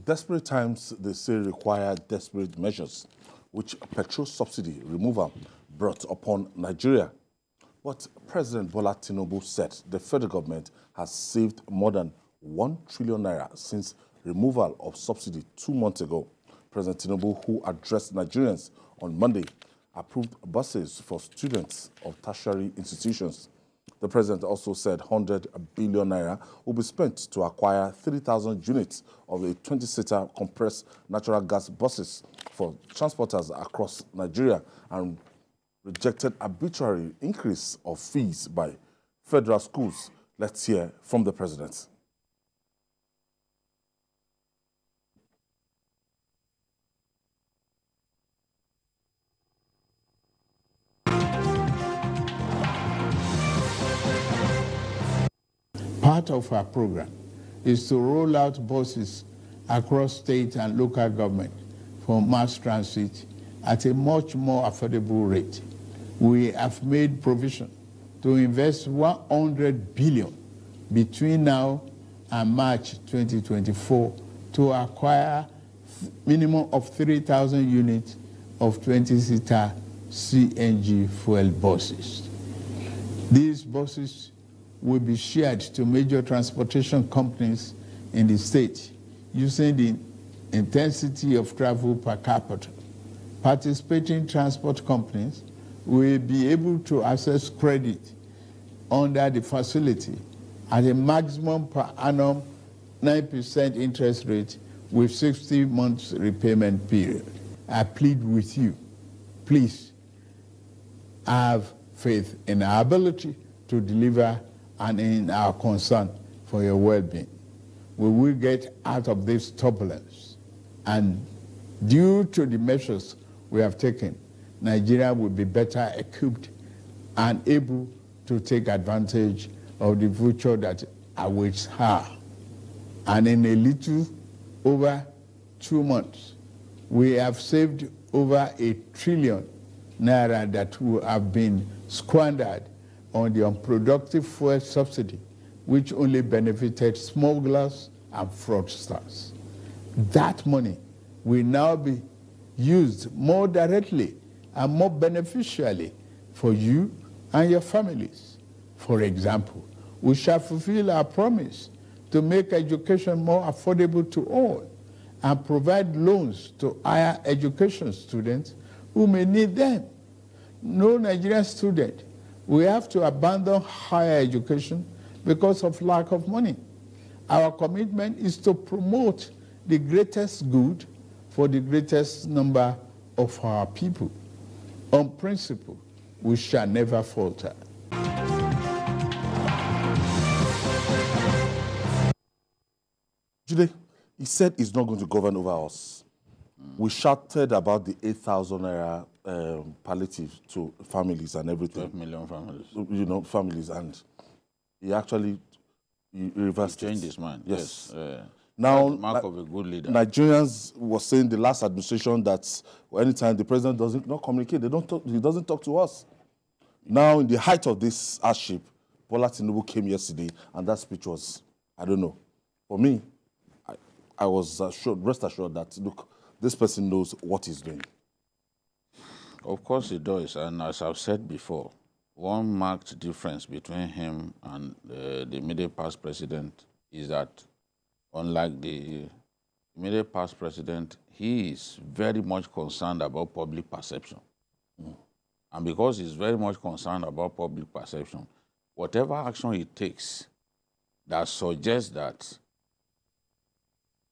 Desperate times, they say, require desperate measures, which petrol subsidy removal brought upon Nigeria. But President Bola Tinubu said the federal government has saved more than 1 trillion naira since removal of subsidy 2 months ago. President Tinubu, who addressed Nigerians on Monday, approved buses for students of tertiary institutions. The president also said 100 billion naira will be spent to acquire 3,000 units of the 20-seater compressed natural gas buses for transporters across Nigeria and rejected arbitrary increase of fees by federal schools. Let's hear from the president. Part of our program is to roll out buses across state and local government for mass transit at a much more affordable rate. We have made provision to invest 100 billion between now and March 2024 to acquire minimum of 3,000 units of 20-seater CNG fuel buses. These buses will be shared to major transportation companies in the state using the intensity of travel per capita. Participating transport companies will be able to access credit under the facility at a maximum per annum 9% interest rate with 60 months repayment period. I plead with you, please have faith in our ability to deliver and in our concern for your well-being. We will get out of this turbulence, and due to the measures we have taken, Nigeria will be better equipped and able to take advantage of the future that awaits her. And in a little over 2 months, we have saved over 1 trillion naira that would have been squandered on the unproductive fuel subsidy, which only benefited smugglers and fraudsters. That money will now be used more directly and more beneficially for you and your families. For example, we shall fulfill our promise to make education more affordable to all and provide loans to higher education students who may need them. No Nigerian student will have to abandon higher education because of lack of money. Our commitment is to promote the greatest good for the greatest number of our people. On principle, we shall never falter. Jude, he said he's not going to govern over us. We shouted about the 8,000 naira palliative to families and everything. 12 million families. You know, families, and he actually reversed changed his mind. Yes. Now, mark of a good leader. Nigerians were saying the last administration that anytime the president doesn't not communicate, he doesn't talk to us. Now, in the height of this hardship, Bola Tinubu came yesterday, and that speech was, I don't know. For me, I was rest assured that, look, this person knows what he's doing. Of course he does, and as I've said before, one marked difference between him and the immediate past president is that, unlike the immediate past president, he is very much concerned about public perception. And because he's very much concerned about public perception, whatever action he takes that suggests that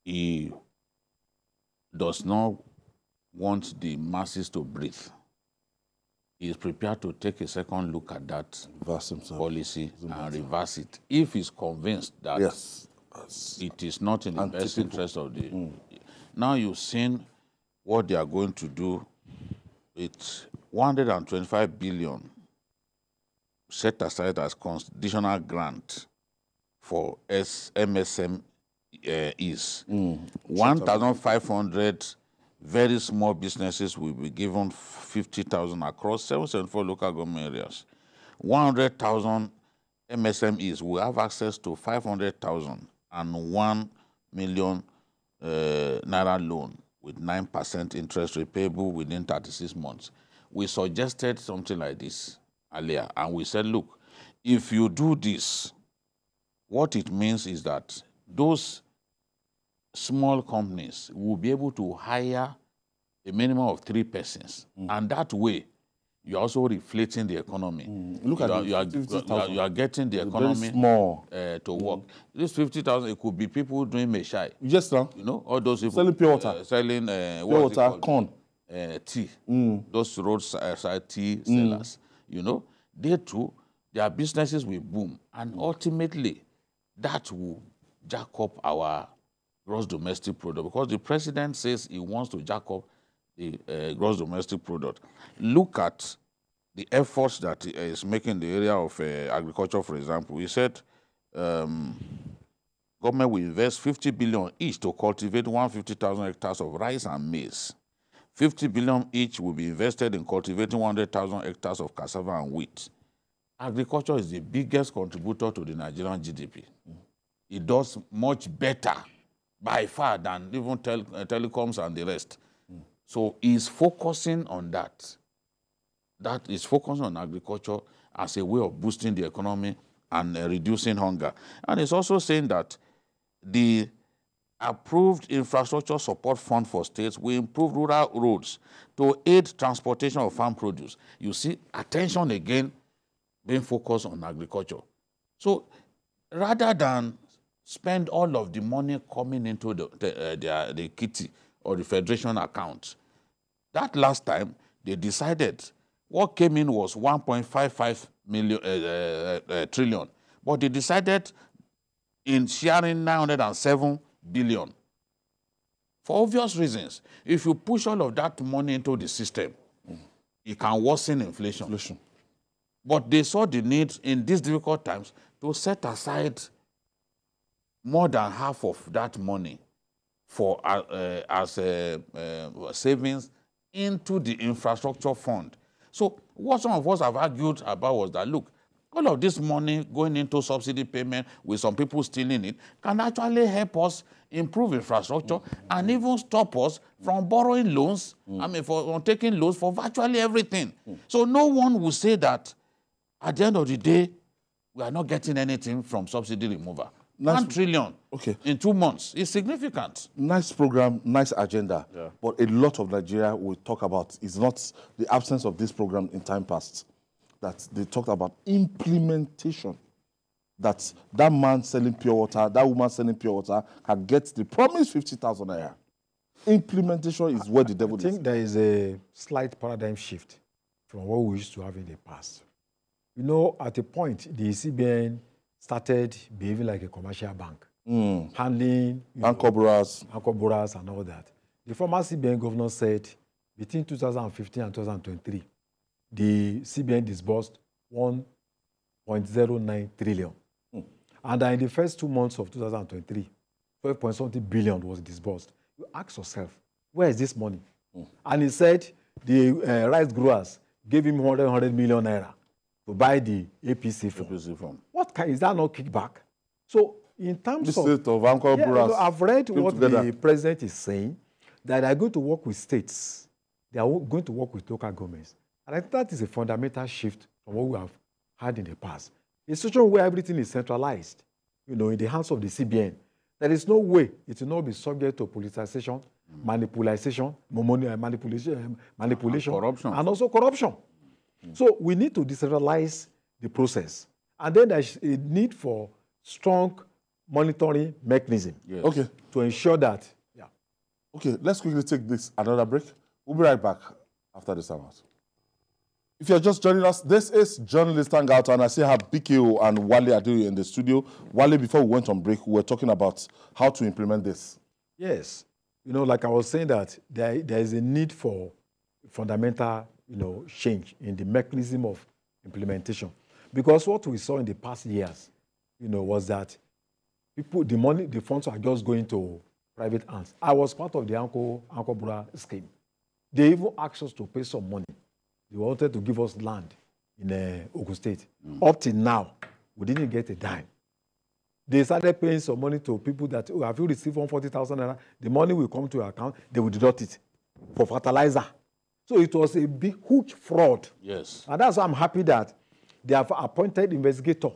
he does not want the masses to breathe, he is prepared to take a second look at that policy and reverse it if he's convinced that it is not in the best interest of the... Now you've seen what they are going to do with 125 billion set aside as conditional grant for MSMEs. 1,500 very small businesses will be given 50,000 across 774 local government areas. 100,000 MSMEs will have access to 500,000 and 1 million naira loan with 9% interest rate payable within 36 months. We suggested something like this earlier, and we said, look, if you do this, what it means is that those small companies will be able to hire a minimum of 3 persons. And that way, you're also reflating the economy. Look at you are getting the economy small to work. This 50,000, it could be people doing meshai. Yes, sir. You know, all those people Selling pure water, selling pure water, corn, tea. Those roadside tea sellers. You know, they too, their businesses will boom, and ultimately, that will jack up our gross domestic product, because the president says he wants to jack up the gross domestic product. Look at the efforts that he is making in the area of agriculture, for example. He said government will invest 50 billion each to cultivate 150,000 hectares of rice and maize. 50 billion each will be invested in cultivating 100,000 hectares of cassava and wheat. Agriculture is the biggest contributor to the Nigerian GDP. It does much better by far than even telecoms and the rest. So he's focusing on that. That is focusing on agriculture as a way of boosting the economy and reducing hunger. And he's also saying that the approved infrastructure support fund for states will improve rural roads to aid transportation of farm produce. You see, attention again being focused on agriculture. So rather than spend all of the money coming into the kitty or the federation account, that last time they decided what came in was 1.55 trillion, but they decided in sharing 907 billion. For obvious reasons, if you push all of that money into the system, it can worsen inflation. But they saw the need in these difficult times to set aside more than half of that money for as savings into the infrastructure fund. So what some of us have argued about was that, look, all of this money going into subsidy payment with some people stealing it can actually help us improve infrastructure and even stop us from borrowing loans, from taking loans for virtually everything. So no one will say that at the end of the day, we are not getting anything from subsidy removal. Nice. 1 trillion in 2 months is significant. Nice program, nice agenda. Yeah. But a lot of Nigeria will talk about is not the absence of this program in time past. That they talked about implementation. That man selling pure water, that woman selling pure water can get the promised 50,000 naira. Implementation is where the devil is. I think there is a slight paradigm shift from what we used to have in the past. You know, at a point, the CBN started behaving like a commercial bank, handling anchor borrowers and all that. The former CBN governor said between 2015 and 2023, the CBN disbursed 1.09 trillion. And in the first 2 months of 2023, 12.something billion was disbursed. You ask yourself, where is this money? And he said the rice growers gave him 100 million naira to buy the APC form. What is that not kickback? So in terms of anchor borrowers, I've read what the president is saying, that they are going to work with states. They are going to work with local governments. And I think that is a fundamental shift from what we have had in the past. A situation where everything is centralized, in the hands of the CBN. There is no way it will not be subject to politicization, manipulation, corruption, and also corruption. So we need to decentralize the process. And then there's a need for strong monitoring mechanism to ensure that. Okay, let's quickly take another break. We'll be right back after this hour. If you're just joining us, this is Journalist Hangout, and I see have BKO and Wale Adeoye in the studio. Wale, before we went on break, we were talking about how to implement this. Yes. Like I was saying that there is a need for fundamental, change in the mechanism of implementation. Because what we saw in the past years, was that the funds are just going to private hands. I was part of the Anko Bura scheme. They even asked us to pay some money. They wanted to give us land in Ogun State. Up till now, we didn't get a dime. they started paying some money to people that, oh, have you received 140,000 naira? The money will come to your account, they will deduct it for fertilizer. So it was a big, huge fraud. Yes. And that's why I'm happy that they have appointed investigator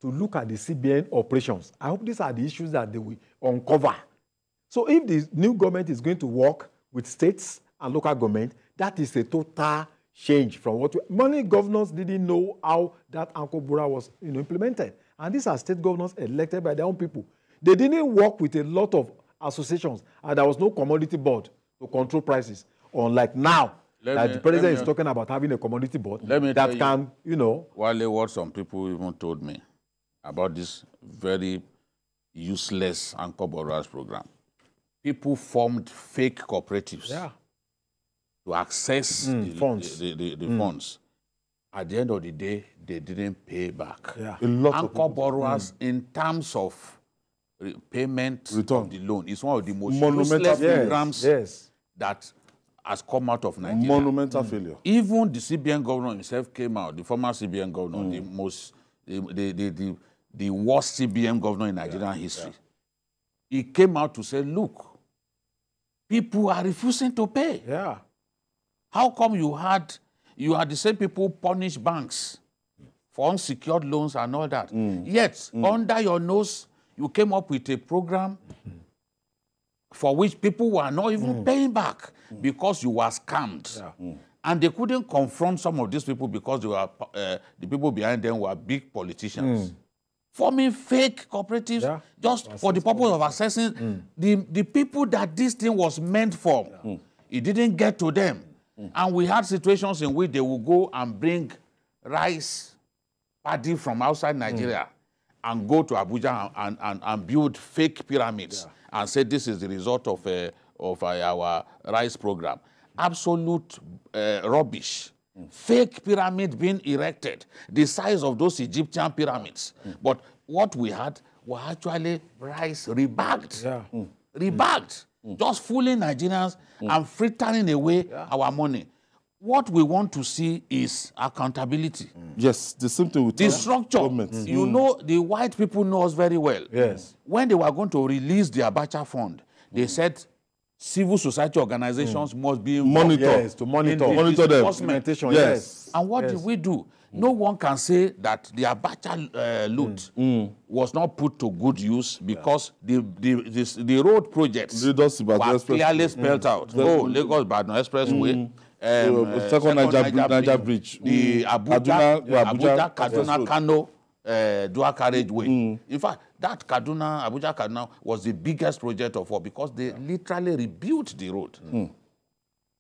to look at the CBN operations. I hope these are the issues that they will uncover. So if the new government is going to work with states and local government, that is a total change from what many governors didn't know how that Ankobura was implemented. And these are state governors elected by their own people. They didn't work with a lot of associations, and there was no commodity board to control prices. Unlike now, that the president is talking about having a commodity board that can, Wale, what some people even told me about this very useless Ankobura's program. People formed fake cooperatives to access the funds. At the end of the day, they didn't pay back. A lot Anchor borrowers, in terms of payment of the loan, is one of the most useless programs that has come out of Nigeria. Monumental failure. Even the CBN governor himself came out, the former CBN governor, the worst CBN governor in Nigerian history. He came out to say, look, people are refusing to pay. How come you had the same people punish banks for unsecured loans and all that? Yet, under your nose, you came up with a program for which people were not even paying back because you were scammed. And they couldn't confront some of these people because they were, the people behind them were big politicians. Forming fake cooperatives just for the purpose of assessing the people that this thing was meant for. It didn't get to them. And we had situations in which they would go and bring rice paddy from outside Nigeria and go to Abuja and build fake pyramids and say this is the result of our rice program. Absolute rubbish. Fake pyramid being erected, the size of those Egyptian pyramids. But what we had were actually rice rebagged. Rebagged. Just fooling Nigerians and frittering away our money. What we want to see is accountability. Yes, the same thing with the structure. You know, the white people know us very well. When they were going to release the Abacha fund, they said civil society organizations must be monitored. To monitor them. And what did we do? No one can say that the Abacha loot was not put to good use because the road projects were clearly spelled out. Lagos-Badon Expressway, second Niger Bridge, the Abuja-Kaduna-Kano dual carriageway. In fact, that Abuja-Kaduna was the biggest project of all because they literally rebuilt the road.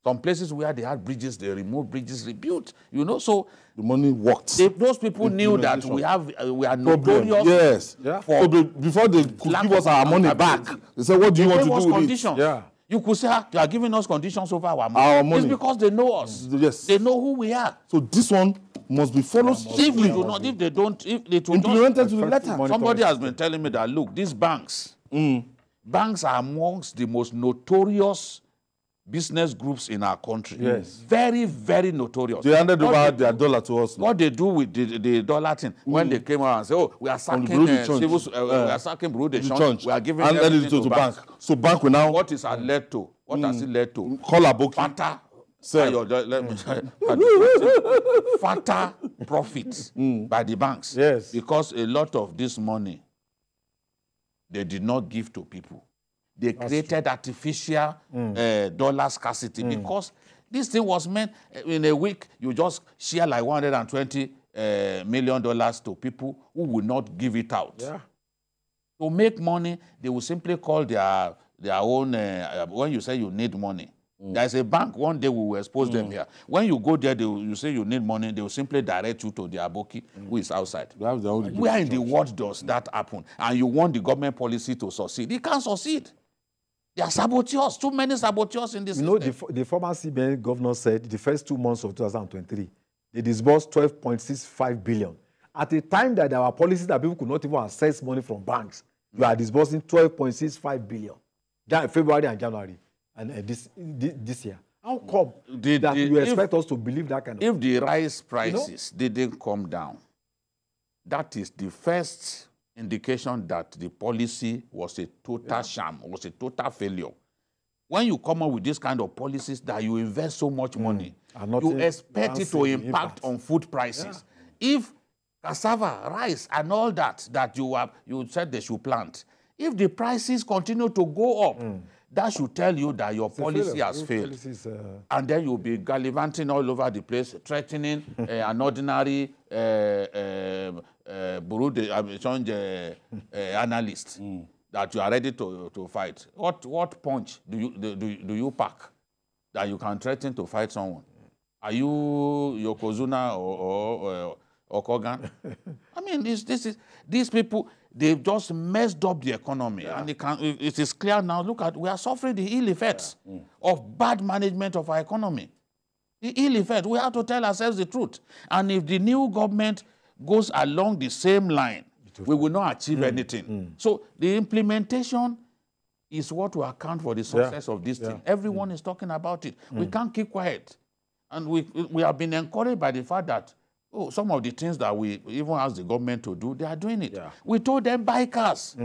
Some places where they had bridges, they removed bridges, rebuilt. You know, so the money worked. Those people knew that we are notorious. So before they could give us our money back, they said, "What do you want to do with it?" You could say, you are giving us conditions over our money. It's because they know us. They know who we are. So this one must be followed strictly. If they don't, if they implemented to the letter. Somebody has been telling me that, look, these banks are amongst the most notorious business groups in our country. Very, very notorious. They handed over their dollar to us. What they do with the dollar thing, when they came out and say, oh, we are sacking we are sacking Bureau de Change, we are giving everything to bank. So bank will now... What is it led to? What has it led to? Call Aboki. Fatter profits by the banks. Because a lot of this money, they did not give to people. They created artificial dollar scarcity because this thing was meant in a week, you just share like $120 million to people who will not give it out. To make money, they will simply call their own, when you say you need money, there's a bank, one day we will expose them here. When you go there, you say you need money, they will simply direct you to the Aboki who is outside. Where in the world does that happen? And you want the government policy to succeed. It can't succeed. There are saboteurs, too many saboteurs in this system. You know, the former CBN governor said the first 2 months of 2023, they disbursed 12.65 billion. At a time that there were policies that people could not even access money from banks, you are disbursing 12.65 billion. February and January, and this year. How come that you expect us to believe that kind of thing? If the rice prices didn't come down, that is the first indication that the policy was a total sham, was a total failure. When you come up with this kind of policies that you invest so much money, you expect it to impact on food prices. Yeah. If cassava, rice, and all that you said they should plant, if the prices continue to go up, that should tell you that your policy has failed. And then you'll be gallivanting all over the place, threatening an ordinary bureau de analyst that you are ready to fight. What punch do you pack that you can threaten to fight someone? Are you Yokozuna or Kogan? I mean, these people, they've just messed up the economy. And it is clear now, look at, we are suffering the ill effects of bad management of our economy. The ill effect, we have to tell ourselves the truth. And if the new government goes along the same line, we will not achieve anything. So the implementation is what will account for the success of this thing. Everyone is talking about it. We can't keep quiet. And we have been encouraged by the fact that some of the things that we even ask the government to do, they are doing it. Yeah. We told them buy cars,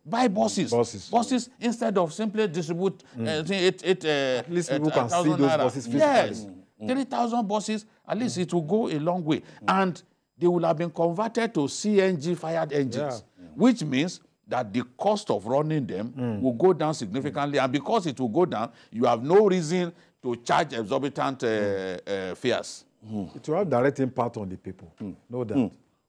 buy buses. Buses instead of simply distribute at least people can see those buses physically. Yes, 3,000 buses, at least it will go a long way. And they will have been converted to CNG-fired engines, which means that the cost of running them will go down significantly. And because it will go down, you have no reason to charge exorbitant fares. It will have direct impact on the people, no doubt.